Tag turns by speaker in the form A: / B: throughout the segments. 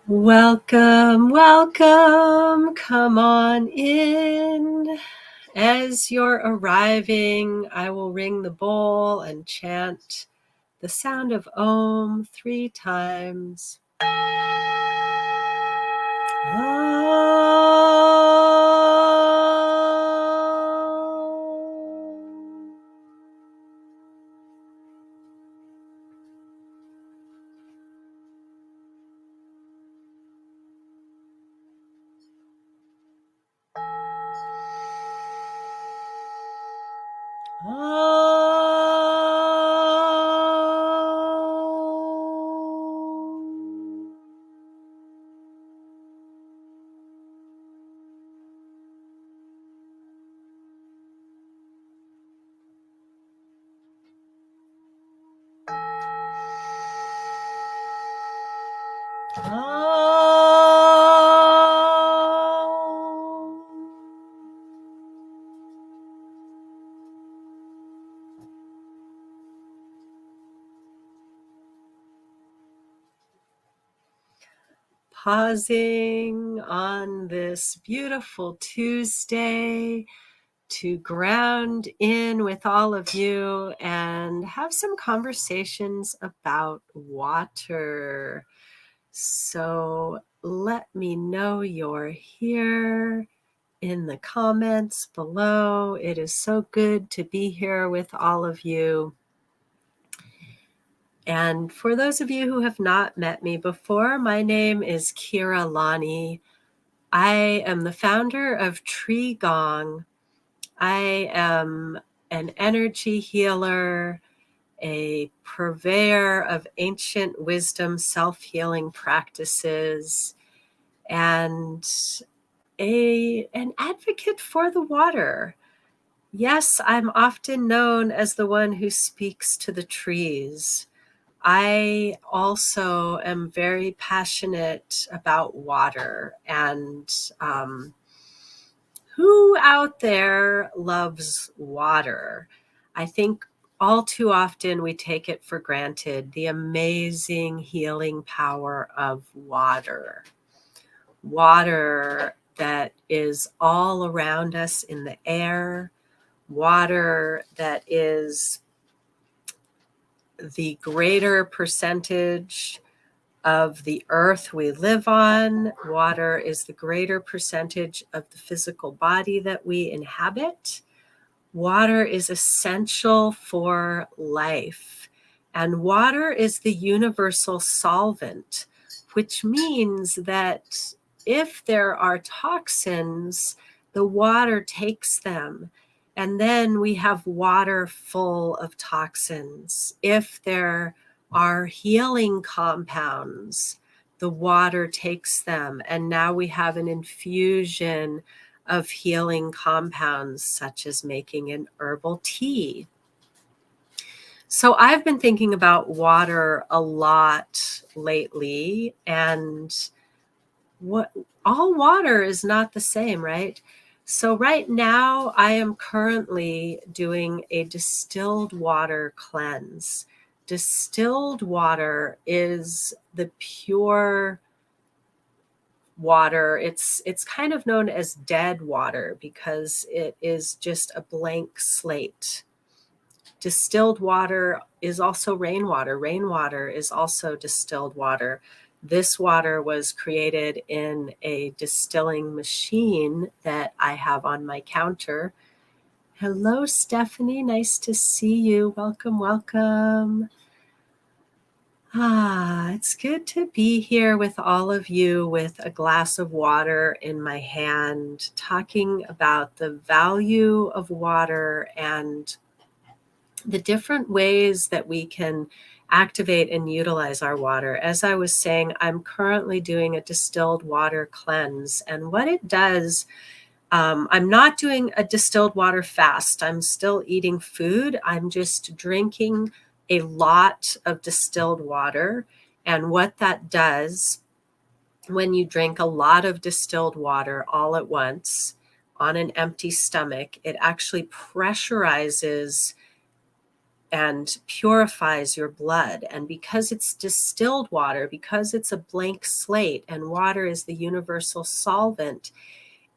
A: Welcome, welcome. Come on in. As you're arriving, I will ring the bowl and chant the sound of Om 3 times. Pausing on this beautiful Tuesday to ground in with all of you and have some conversations about water. So let me know you're here in the comments below. It is so good to be here with all of you. And for those of you who have not met me before, my name is Kira Lani. I am the founder of Tree Gong. I am an energy healer, a purveyor of ancient wisdom, self-healing practices, and an advocate for the water. Yes, I'm often known as the one who speaks to the trees. I also am very passionate about water, and who out there loves water? I think all too often we take it for granted, the amazing healing power of water. Water that is all around us in the air, water that is the greater percentage of the earth we live on. Water is the greater percentage of the physical body that we inhabit. Water is essential for life. And water is the universal solvent, which means that if there are toxins, the water takes them. And then we have water full of toxins. If there are healing compounds, the water takes them. And now we have an infusion of healing compounds, such as making an herbal tea. So I've been thinking about water a lot lately, and all water is not the same, right? So right now I am currently doing a distilled water cleanse. Distilled water is the pure water. It's kind of known as dead water because it is just a blank slate. Distilled water is also rainwater. Rainwater is also distilled water. This water was created in a distilling machine that I have on my counter. Hello, Stephanie. Nice to see you. Welcome, welcome. It's good to be here with all of you with a glass of water in my hand, talking about the value of water and the different ways that we can activate and utilize our water. As I was saying, I'm currently doing a distilled water cleanse, and what it does, I'm not doing a distilled water fast. I'm still eating food. I'm just drinking a lot of distilled water. And what that does, when you drink a lot of distilled water all at once on an empty stomach, it actually pressurizes and purifies your blood. And because it's distilled water, because it's a blank slate and water is the universal solvent,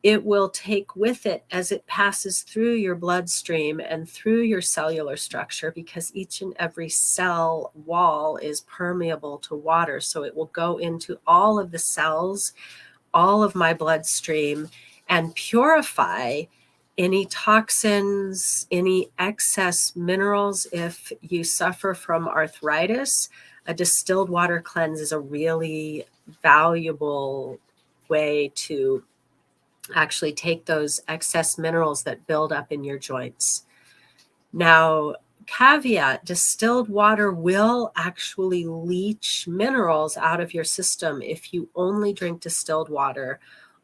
A: it will take with it as it passes through your bloodstream and through your cellular structure, because each and every cell wall is permeable to water. So it will go into all of the cells, all of my bloodstream, and purify any toxins, any excess minerals. If you suffer from arthritis, a distilled water cleanse is a really valuable way to actually take those excess minerals that build up in your joints. Now, caveat, distilled water will actually leach minerals out of your system if you only drink distilled water,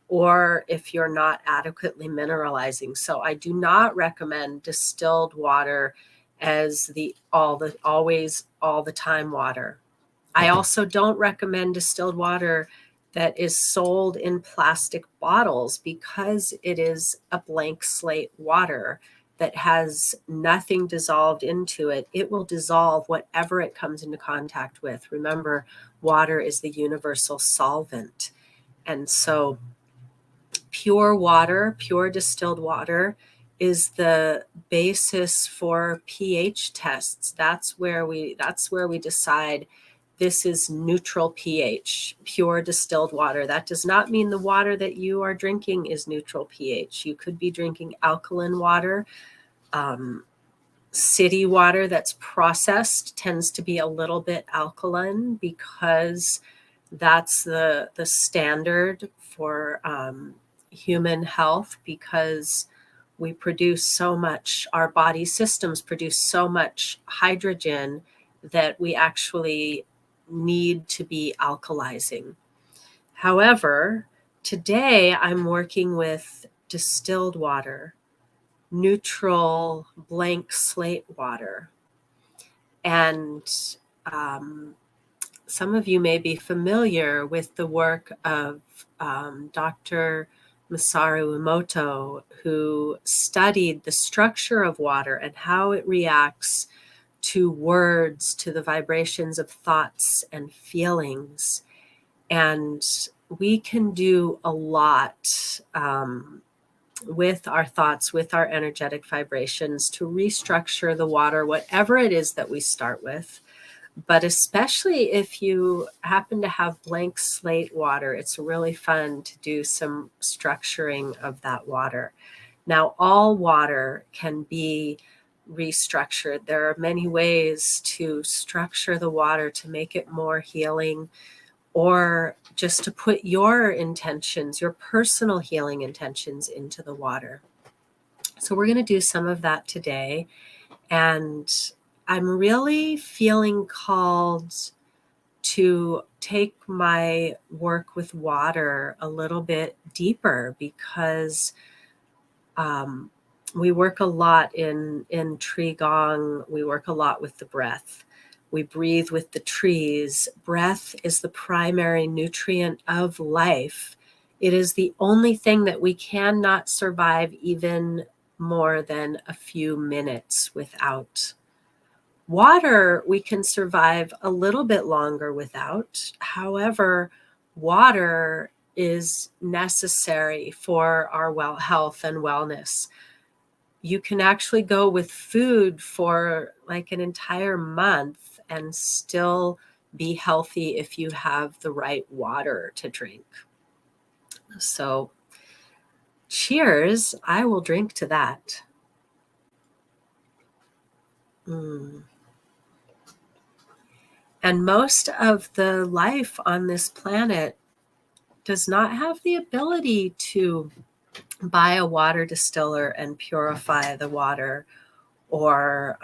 A: or if you're not adequately mineralizing. So I do not recommend distilled water as the always all the time water. I also don't recommend distilled water that is sold in plastic bottles, because it is a blank slate water that has nothing dissolved into it. It will dissolve whatever it comes into contact with. Remember, water is the universal solvent. And so pure water, pure distilled water, is the basis for pH tests. That's where we decide this is neutral pH, pure distilled water. That does not mean the water that you are drinking is neutral pH. You could be drinking alkaline water. City water that's processed tends to be a little bit alkaline, because that's the standard for human health, because we produce so much, our body systems produce so much hydrogen that we actually need to be alkalizing. However, today I'm working with distilled water, neutral blank slate water. And some of you may be familiar with the work of Dr. Masaru Emoto, who studied the structure of water and how it reacts to words, to the vibrations of thoughts and feelings. And we can do a lot with our thoughts, with our energetic vibrations, to restructure the water, whatever it is that we start with. But especially if you happen to have blank slate water, it's really fun to do some structuring of that water. Now, all water can be restructured. There are many ways to structure the water to make it more healing, or just to put your intentions, your personal healing intentions, into the water. So we're going to do some of that today. And I'm really feeling called to take my work with water a little bit deeper, because we work a lot in Qigong. We work a lot with the breath. We breathe with the trees. Breath is the primary nutrient of life. It is the only thing that we cannot survive even more than a few minutes without. Water, we can survive a little bit longer without. However, water is necessary for our health and wellness. You can actually go with food for like an entire month and still be healthy if you have the right water to drink. So, cheers. I will drink to that. And most of the life on this planet does not have the ability to buy a water distiller and purify the water, or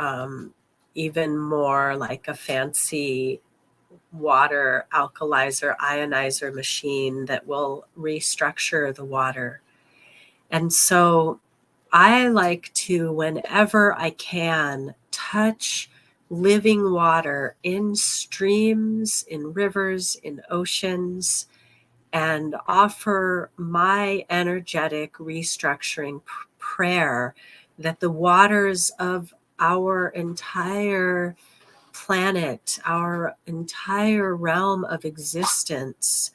A: even more like a fancy water alkalizer, ionizer machine that will restructure the water. And so I like to, whenever I can, touch living water in streams, in rivers, in oceans, and offer my energetic restructuring prayer that the waters of our entire planet, our entire realm of existence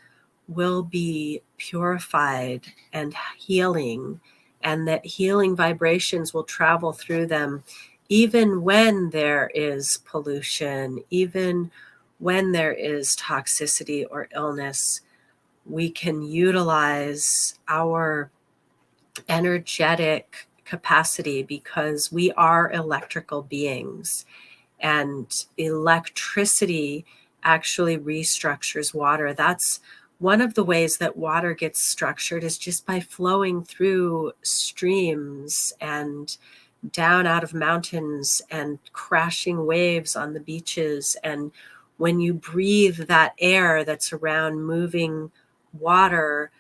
A: will be purified and healing, and that healing vibrations will travel through them even when there is pollution, even when there is toxicity or illness. We can utilize our energetic capacity because we are electrical beings, and electricity actually restructures water. That's one of the ways that water gets structured, is just by flowing through streams and down out of mountains and crashing waves on the beaches. And when you breathe that air that's around moving water,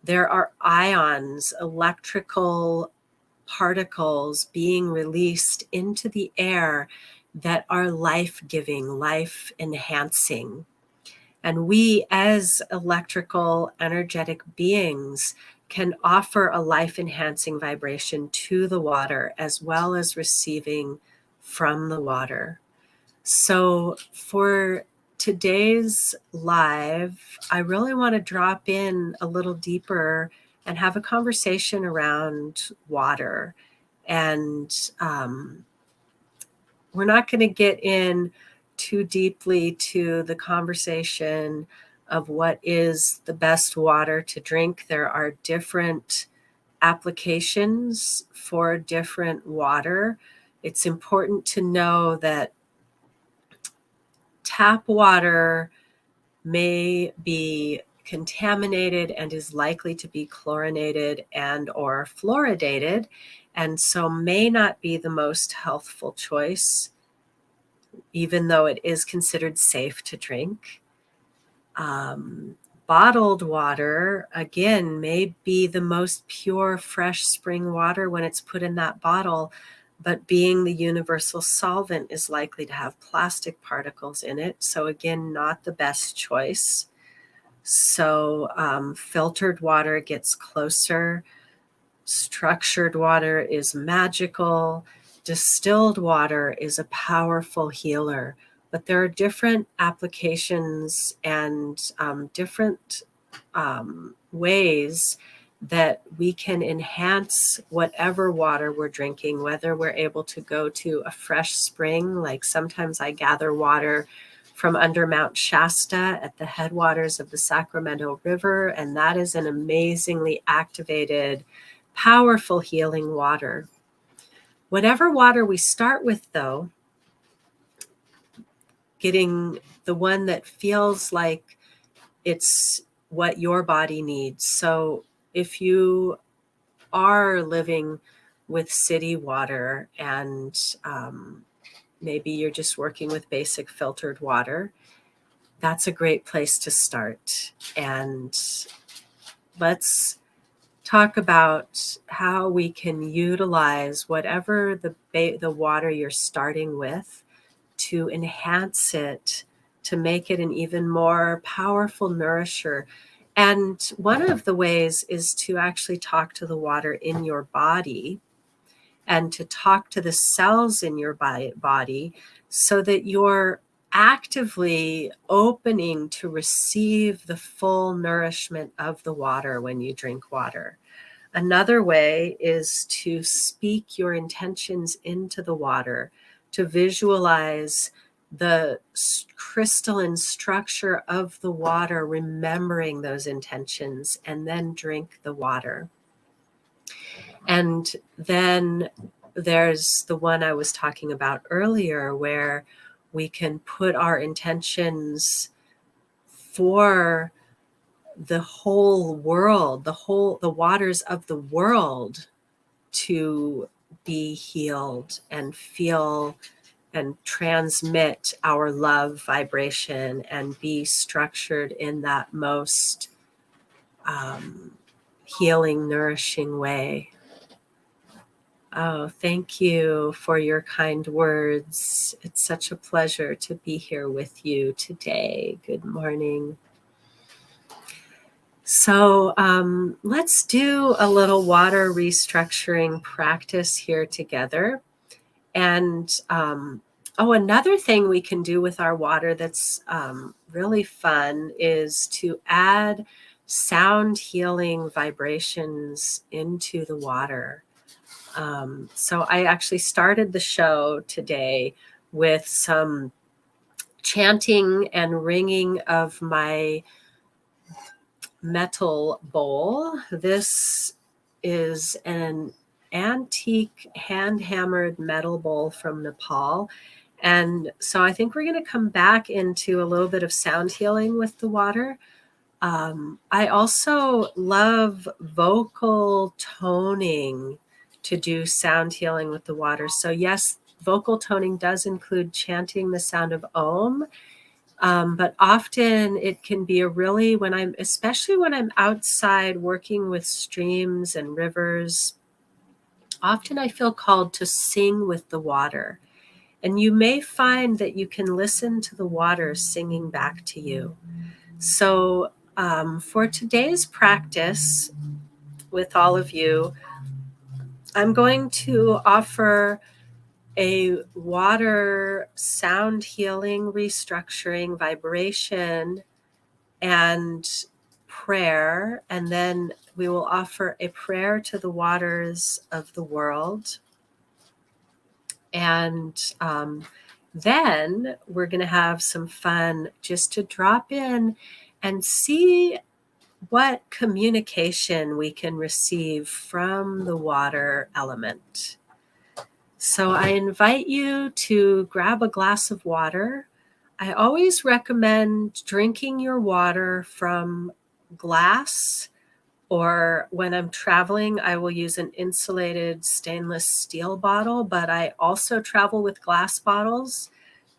A: there are ions, electrical particles being released into the air that are life-giving, life-enhancing. And we, as electrical, energetic beings, can offer a life-enhancing vibration to the water as well as receiving from the water. So for today's live, I really want to drop in a little deeper and have a conversation around water. And we're not going to get in too deeply to the conversation of what is the best water to drink. There are different applications for different water. It's important to know that tap water may be contaminated and is likely to be chlorinated and or fluoridated, and so may not be the most healthful choice, even though it is considered safe to drink. Bottled water, again, may be the most pure, fresh spring water when it's put in that bottle, but being the universal solvent is likely to have plastic particles in it. So again, not the best choice. So filtered water gets closer. Structured water is magical. Distilled water is a powerful healer. But there are different applications and different ways that we can enhance whatever water we're drinking, whether we're able to go to a fresh spring, like sometimes I gather water from under Mount Shasta at the headwaters of the Sacramento River, and that is an amazingly activated, powerful healing water. Whatever water we start with, though, getting the one that feels like it's what your body needs. So if you are living with city water and maybe you're just working with basic filtered water, that's a great place to start. And let's talk about how we can utilize whatever the water you're starting with to enhance it, to make it an even more powerful nourisher. And one of the ways is to actually talk to the water in your body and to talk to the cells in your body so that you're actively opening to receive the full nourishment of the water when you drink water. Another way is to speak your intentions into the water, to visualize the crystalline structure of the water, remembering those intentions, and then drink the water. And then there's the one I was talking about earlier, where we can put our intentions for the whole world, the waters of the world to be healed and feel and transmit our love vibration and be structured in that most healing, nourishing way. Oh, thank you for your kind words. It's such a pleasure to be here with you today. Good morning. So, let's do a little water restructuring practice here together. And another thing we can do with our water that's really fun is to add sound healing vibrations into the water. So I actually started the show today with some chanting and ringing of my metal bowl. This is an antique hand hammered metal bowl from Nepal. And so I think we're going to come back into a little bit of sound healing with the water. I also love vocal toning to do sound healing with the water. So yes, vocal toning does include chanting the sound of Om. But often it can be especially when I'm outside working with streams and rivers, often I feel called to sing with the water. And you may find that you can listen to the water singing back to you. So for today's practice with all of you, I'm going to offer a water sound healing, restructuring, vibration, and prayer. And then we will offer a prayer to the waters of the world. And then we're going to have some fun just to drop in and see what communication we can receive from the water element. So I invite you to grab a glass of water. I always recommend drinking your water from glass, or when I'm traveling, I will use an insulated stainless steel bottle, but I also travel with glass bottles.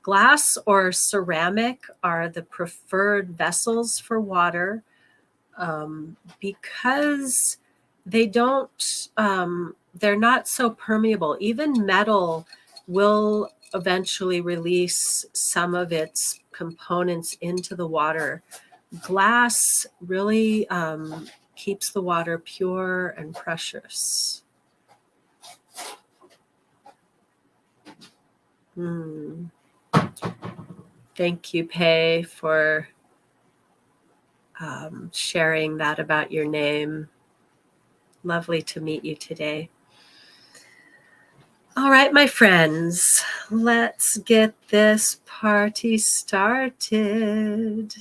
A: Glass or ceramic are the preferred vessels for water. Because they're not so permeable. Even metal will eventually release some of its components into the water. Glass really keeps the water pure and precious. Thank you, Pei, for sharing that about your name. Lovely to meet you today. All right, my friends, let's get this party started.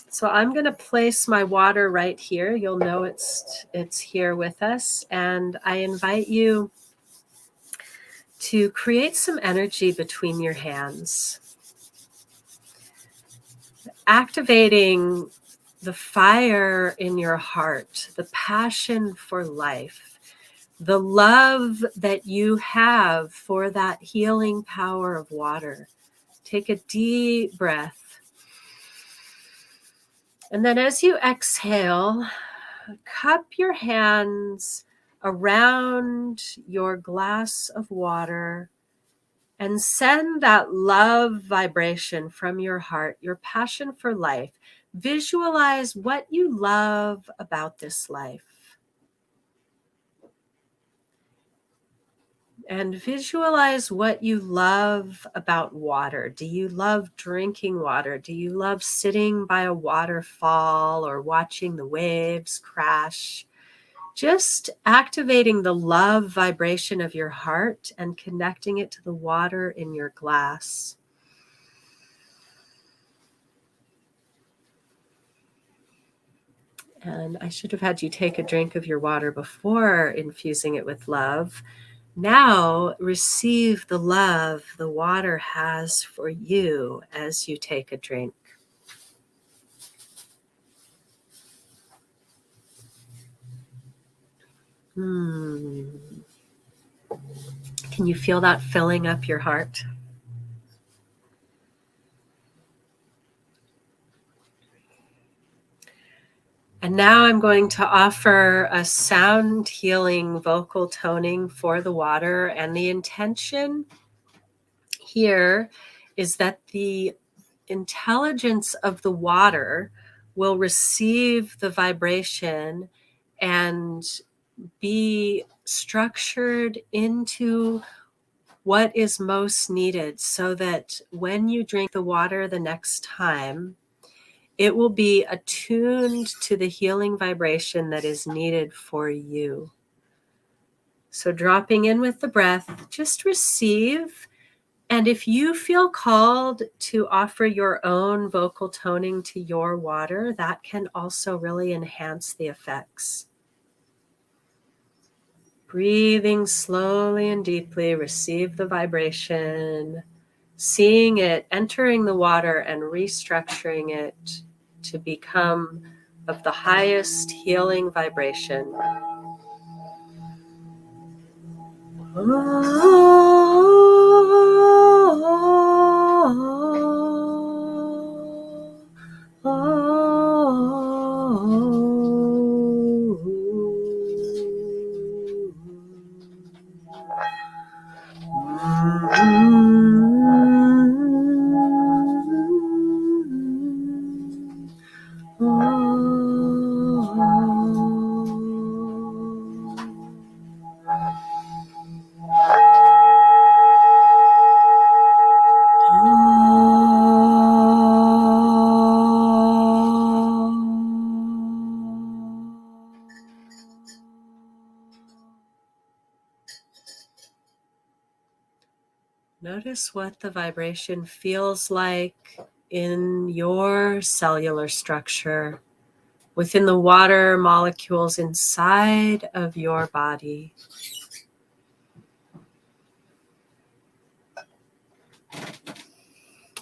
A: So I'm going to place my water right here. You'll know it's here with us. And I invite you to create some energy between your hands, activating the fire in your heart, the passion for life, the love that you have for that healing power of water. Take a deep breath. And then as you exhale, cup your hands around your glass of water and send that love vibration from your heart, your passion for life. Visualize what you love about this life. And visualize what you love about water. Do you love drinking water? Do you love sitting by a waterfall or watching the waves crash? Just activating the love vibration of your heart and connecting it to the water in your glass. And I should have had you take a drink of your water before infusing it with love. Now receive the love the water has for you as you take a drink. Can you feel that filling up your heart? And now I'm going to offer a sound healing vocal toning for the water. And the intention here is that the intelligence of the water will receive the vibration and be structured into what is most needed, so that when you drink the water the next time, it will be attuned to the healing vibration that is needed for you. So dropping in with the breath, just receive. And if you feel called to offer your own vocal toning to your water, that can also really enhance the effects. Breathing slowly and deeply, receive the vibration, seeing it entering the water and restructuring it to become of the highest healing vibration. Notice what the vibration feels like in your cellular structure, within the water molecules inside of your body.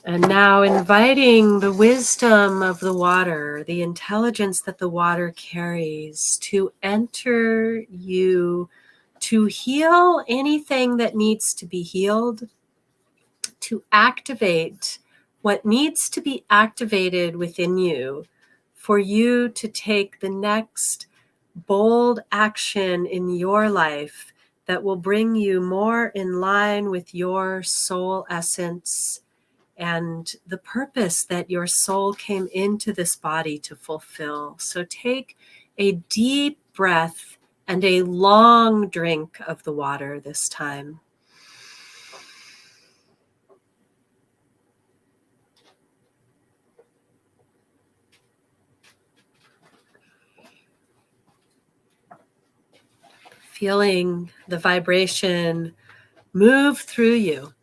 A: And now inviting the wisdom of the water, the intelligence that the water carries, to enter you, to heal anything that needs to be healed, to activate what needs to be activated within you, for you to take the next bold action in your life that will bring you more in line with your soul essence and the purpose that your soul came into this body to fulfill. So take a deep breath and a long drink of the water this time. Feeling the vibration move through you.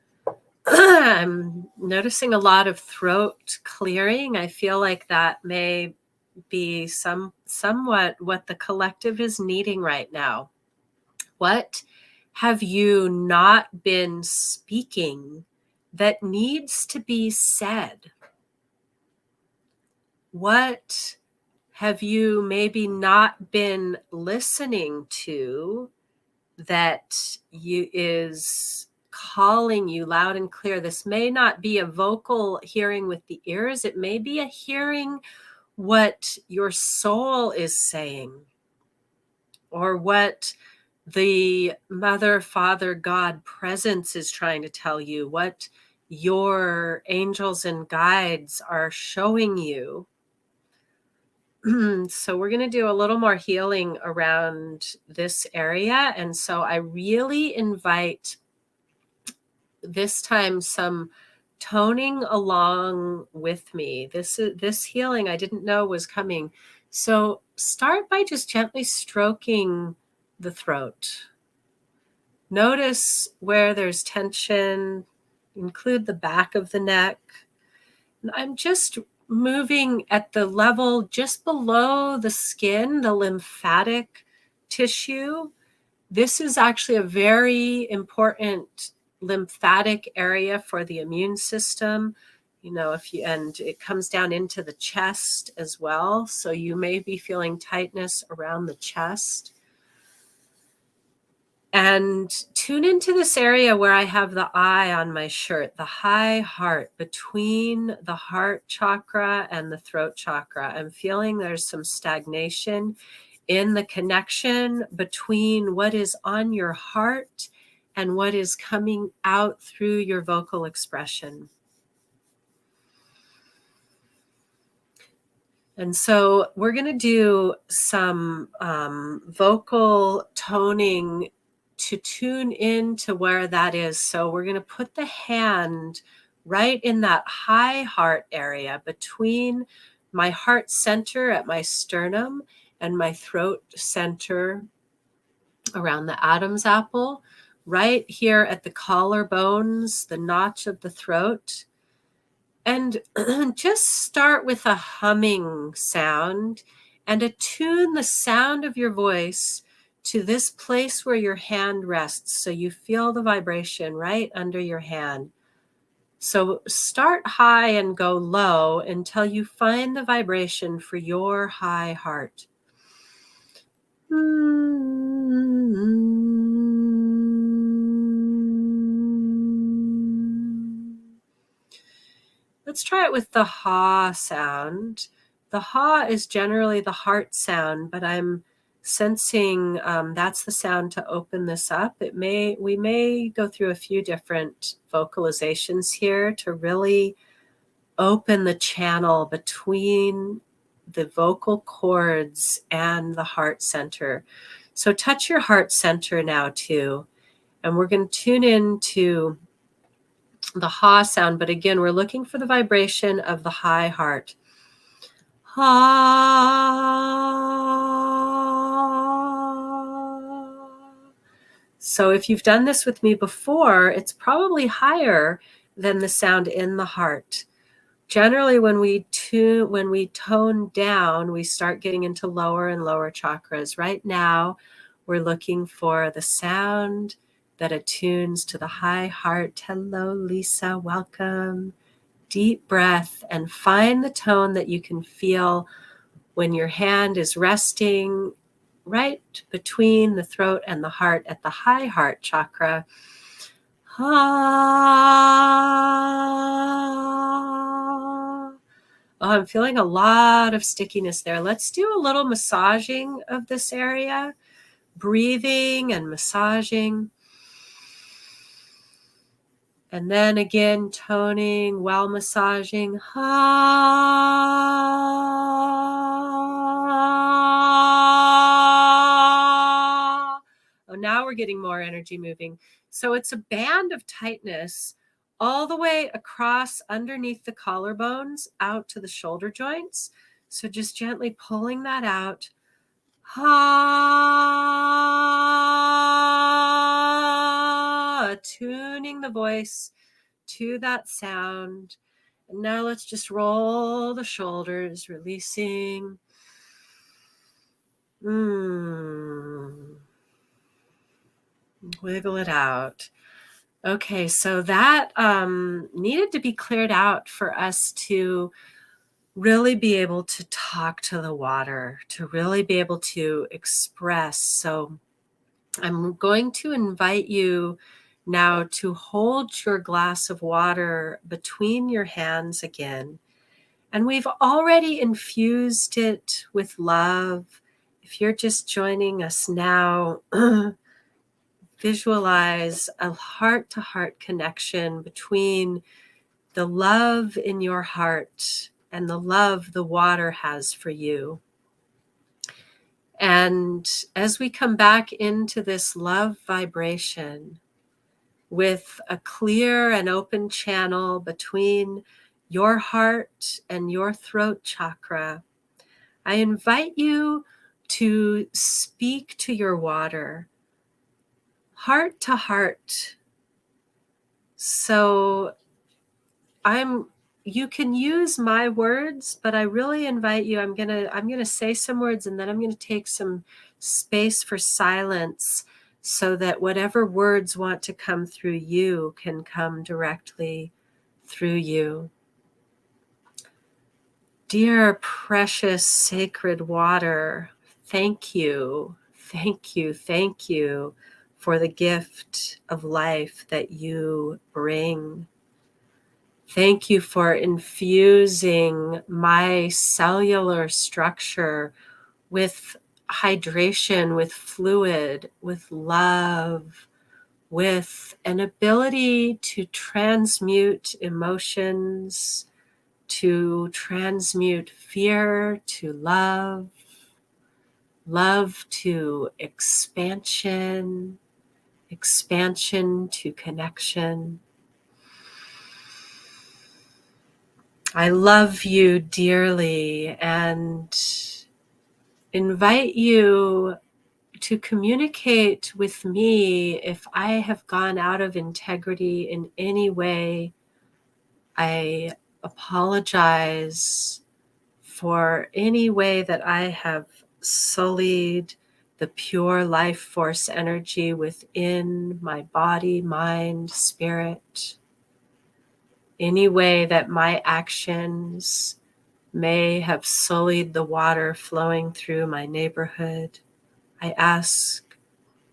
A: I'm noticing a lot of throat clearing. I feel like that may be somewhat what the collective is needing right now. What have you not been speaking that needs to be said? What have you maybe not been listening to that you is calling you loud and clear? This may not be a vocal hearing with the ears. It may be a hearing what your soul is saying, or what the Mother, Father, God presence is trying to tell you, what your angels and guides are showing you. So we're going to do a little more healing around this area. And so I really invite this time some toning along with me. This healing I didn't know was coming. So start by just gently stroking the throat. Notice where there's tension, include the back of the neck. And I'm just moving at the level just below the skin, the lymphatic tissue. This is actually a very important lymphatic area for the immune system. And it comes down into the chest as well. So you may be feeling tightness around the chest. And tune into this area where I have the eye on my shirt, the high heart, between the heart chakra and the throat chakra. I'm feeling there's some stagnation in the connection between what is on your heart and what is coming out through your vocal expression. And so we're going to do some vocal toning to tune in to where that is. So we're going to put the hand right in that high heart area between my heart center at my sternum and my throat center around the Adam's apple, right here at the collarbones, the notch of the throat. And just start with a humming sound and attune the sound of your voice to this place where your hand rests, so you feel the vibration right under your hand. So start high and go low until you find the vibration for your high heart. Let's try it with the ha sound. The ha is generally the heart sound, but I'm sensing that's the sound to open this up. We may go through a few different vocalizations here to really open the channel between the vocal cords and the heart center. So touch your heart center now too. And we're going to tune into the ha sound, but again, we're looking for the vibration of the high heart. Ha. So if you've done this with me before, it's probably higher than the sound in the heart. Generally, when we tone down, we start getting into lower and lower chakras. Right now, we're looking for the sound that attunes to the high heart. Hello, Lisa, welcome. Deep breath and find the tone that you can feel when your hand is resting right between the throat and the heart at the high heart chakra. Ah. Oh, I'm feeling a lot of stickiness there. Let's do a little massaging of this area, breathing and massaging. And then again, toning while massaging. Oh, now we're getting more energy moving. So it's a band of tightness all the way across underneath the collarbones out to the shoulder joints. So just gently pulling that out. Tuning the voice to that sound. And now let's just roll the shoulders, releasing. Wiggle it out. Okay, so that needed to be cleared out for us to really be able to talk to the water, to really be able to express. So I'm going to invite you now to hold your glass of water between your hands again. And we've already infused it with love. If you're just joining us now, visualize a heart-to-heart connection between the love in your heart and the love the water has for you. And as we come back into this love vibration with a clear and open channel between your heart and your throat chakra, I invite you to speak to your water, heart to heart. So you can use my words, but I really invite you, I'm gonna say some words and then I'm gonna take some space for silence so that whatever words want to come through you can come directly through you. Dear precious sacred water, thank you for the gift of life that you bring. Thank you for infusing my cellular structure with hydration, with fluid, with love, with an ability to transmute emotions, to transmute fear to love, love to expansion, expansion to connection. I love you dearly and invite you to communicate with me if I have gone out of integrity in any way. I apologize for any way that I have sullied the pure life force energy within my body, mind, spirit. Any way that my actions may have sullied the water flowing through my neighborhood, I ask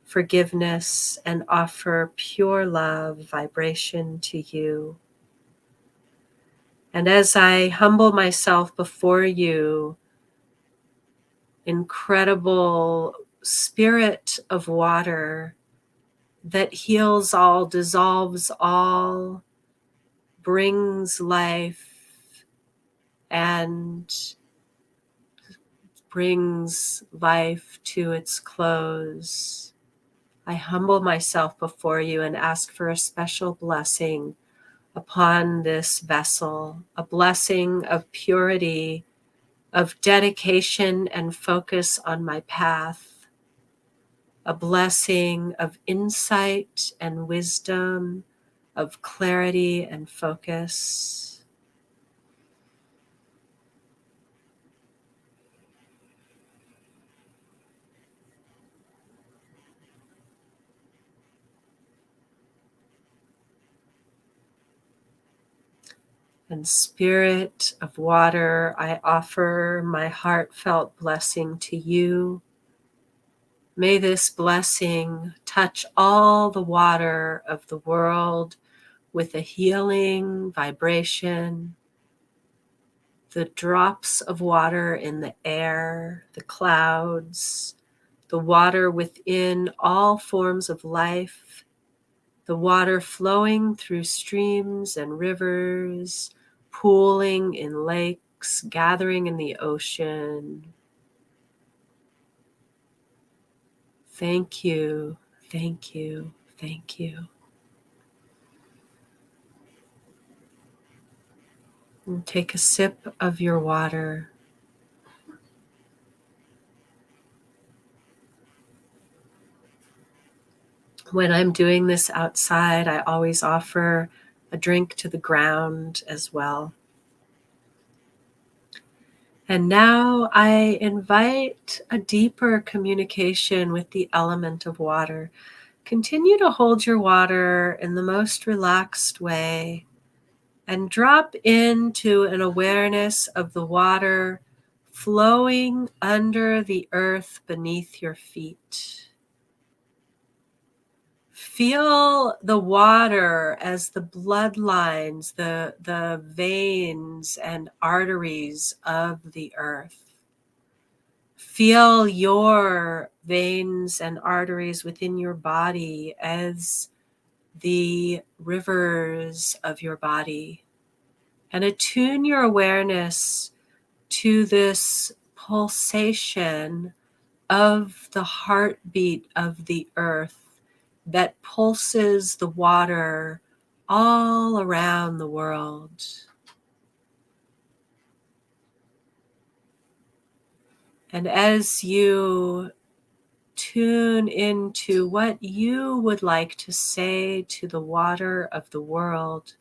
A: forgiveness and offer pure love vibration to you. And as I humble myself before you, incredible spirit of water that heals all, dissolves all, brings life, and brings life to its close. I humble myself before you and ask for a special blessing upon this vessel, a blessing of purity, of dedication and focus on my path, a blessing of insight and wisdom, of clarity and focus. And Spirit of water, I offer my heartfelt blessing to you. May this blessing touch all the water of the world with a healing vibration, the drops of water in the air, the clouds, the water within all forms of life, the water flowing through streams and rivers, pooling in lakes, gathering in the ocean. Thank you, thank you, thank you. And take a sip of your water. When I'm doing this outside, I always offer a drink to the ground as well. And now I invite a deeper communication with the element of water. Continue to hold your water in the most relaxed way and drop into an awareness of the water flowing under the earth beneath your feet. Feel the water as the bloodlines, the veins and arteries of the earth. Feel your veins and arteries within your body as the rivers of your body. And attune your awareness to this pulsation of the heartbeat of the earth that pulses the water all around the world. And as you tune into what you would like to say to the water of the world,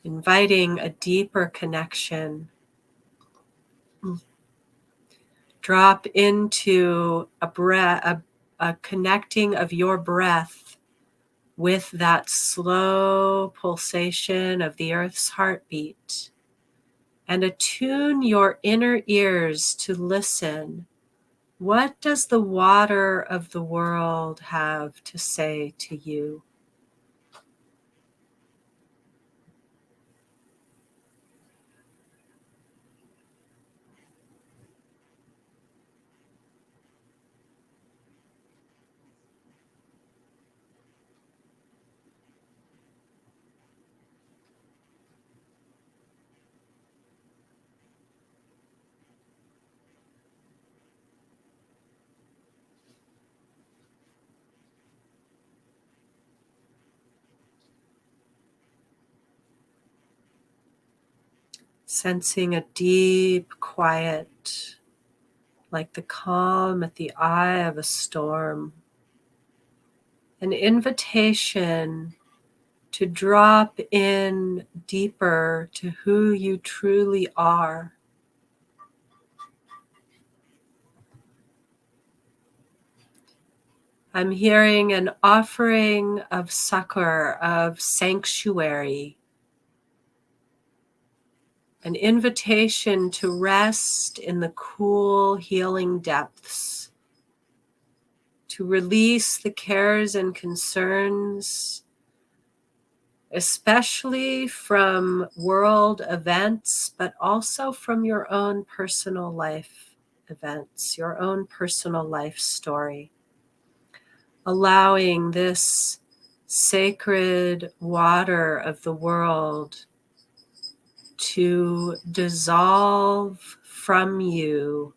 A: inviting a deeper connection, drop into a connecting of your breath with that slow pulsation of the earth's heartbeat. and attune your inner ears to listen. What does the water of the world have to say to you? Sensing a deep quiet, like the calm at the eye of a storm. An invitation to drop in deeper to who you truly are. I'm hearing an offering of succor, of sanctuary, an invitation to rest in the cool, healing depths, to release the cares and concerns, especially from world events, but also from your own personal life events, your own personal life story. Allowing this sacred water of the world to dissolve from you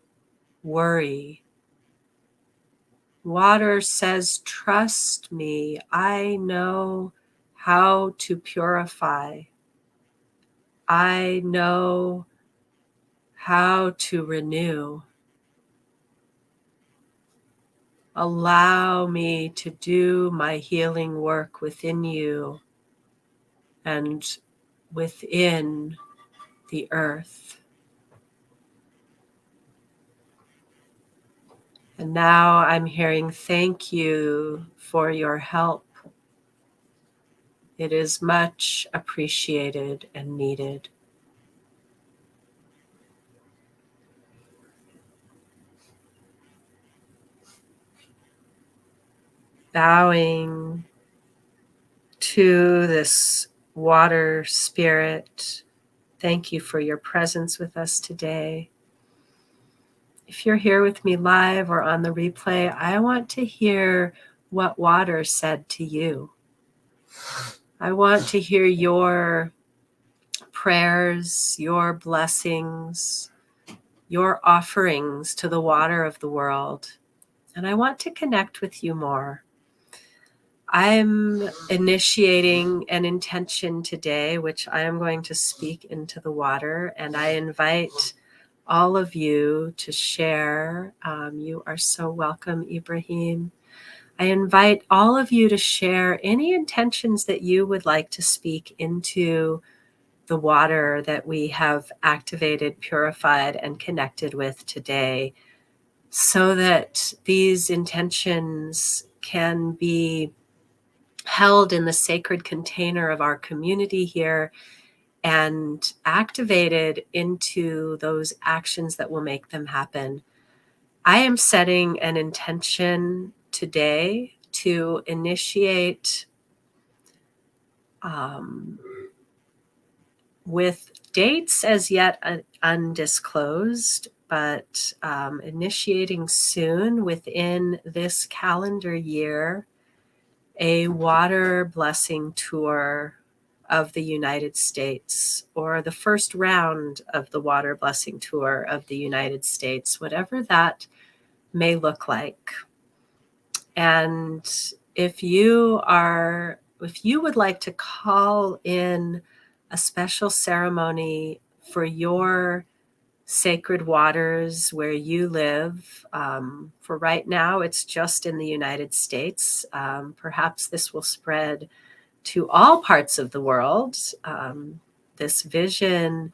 A: worry. Water says, trust me, I know how to purify. I know how to renew. Allow me to do my healing work within you and within the earth. And now I'm hearing thank you for your help. It is much appreciated and needed. Bowing to this water spirit, thank you for your presence with us today. If you're here with me live or on the replay, I want to hear what water said to you. I want to hear your prayers, your blessings, your offerings to the water of the world. And I want to connect with you more. I'm initiating an intention today, which I am going to speak into the water, and I invite all of you to share. You are so welcome, Ibrahim. I invite all of you to share any intentions that you would like to speak into the water that we have activated, purified, and connected with today, so that these intentions can be held in the sacred container of our community here and activated into those actions that will make them happen. I am setting an intention today to initiate with dates as yet undisclosed, but initiating soon within this calendar year, a water blessing tour of the United States, or the first round of the water blessing tour of the United States, whatever that may look like. And if you would like to call in a special ceremony for your sacred waters where you live, for right now, it's just in the United States. Perhaps this will spread to all parts of the world. This vision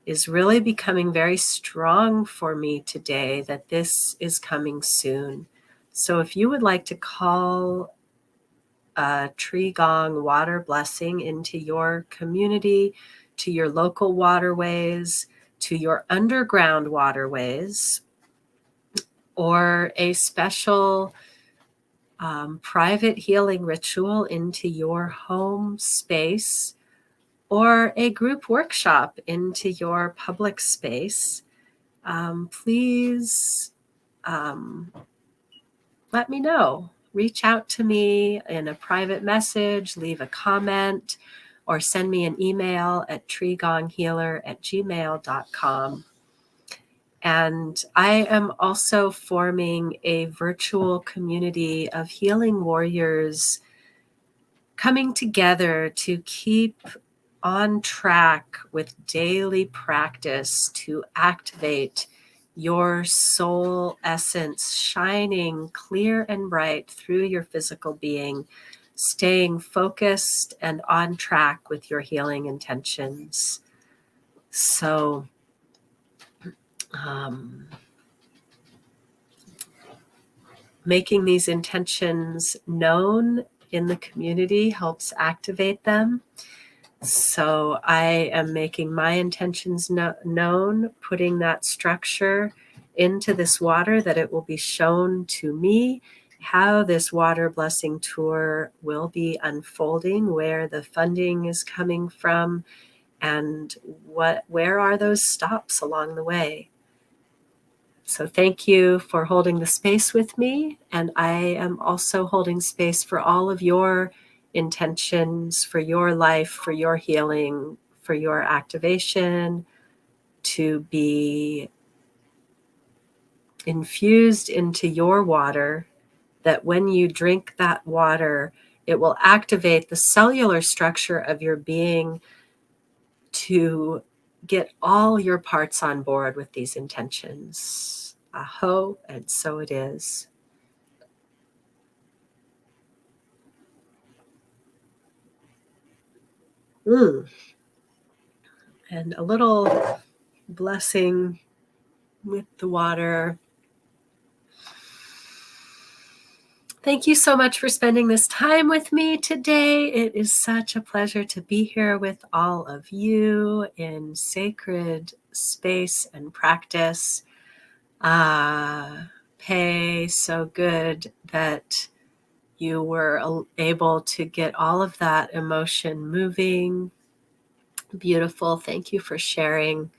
A: is really becoming very strong for me today, that this is coming soon. So if you would like to call a tree gong water blessing into your community, to your local waterways, to your underground waterways, or a special private healing ritual into your home space, or a group workshop into your public space, please let me know. Reach out to me in a private message, leave a comment, or send me an email at treegonghealer@gmail.com. And I am also forming a virtual community of healing warriors coming together to keep on track with daily practice to activate your soul essence shining clear and bright through your physical being, staying focused and on track with your healing intentions. So, making these intentions known in the community helps activate them. So I am making my intentions known, putting that structure into this water, that it will be shown to me how this water blessing tour will be unfolding, where the funding is coming from, and where are those stops along the way. So thank you for holding the space with me. And I am also holding space for all of your intentions, for your life, for your healing, for your activation to be infused into your water, that when you drink that water, it will activate the cellular structure of your being to get all your parts on board with these intentions. Aho, and so it is. And a little blessing with the water. Thank you so much for spending this time with me today. It is such a pleasure to be here with all of you in sacred space and practice. Pei, so good that you were able to get all of that emotion moving. Beautiful. Thank you for sharing.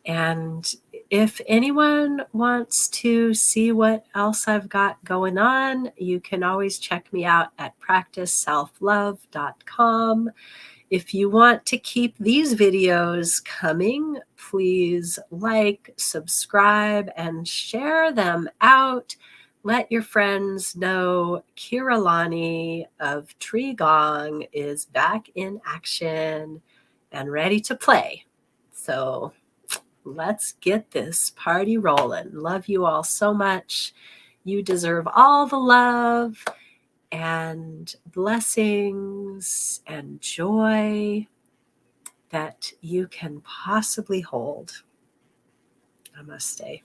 A: And if anyone wants to see what else I've got going on, you can always check me out at practiceselflove.com. If you want to keep these videos coming, please like, subscribe, and share them out. Let your friends know Kiralani of Tree Gong is back in action and ready to play. So let's get this party rolling. Love you all so much. You deserve all the love and blessings and joy that you can possibly hold. Namaste.